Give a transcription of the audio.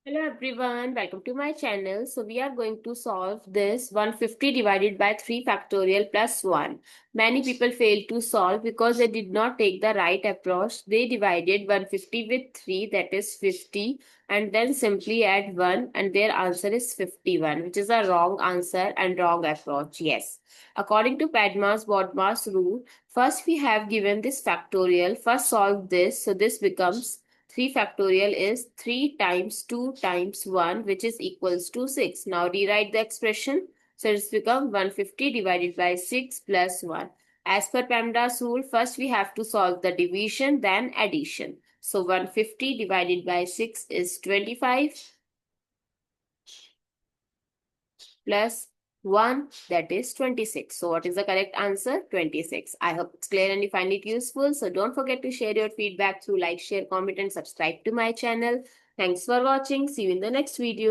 Hello everyone, welcome to my channel. So we are going to solve this 150 divided by 3 factorial plus 1. Many people fail to solve because they did not take the right approach. They divided 150 with 3, that is 50, and then simply add 1 and their answer is 51, which is a wrong answer and wrong approach. Yes. According to Padma's Bodmas rule, first we have given this factorial. First solve this. So this becomes 3 factorial is 3 times 2 times 1, which is equals to 6. Now rewrite the expression. So it's become 150 divided by 6 plus 1. As per PEMDAS rule, first we have to solve the division, then addition. So 150 divided by 6 is 25 plus 1, that is 26. So what is the correct answer? 26. I hope it's clear and you find it useful. So don't forget to share your feedback through like, share, comment and subscribe to my channel. Thanks for watching. See you in the next video.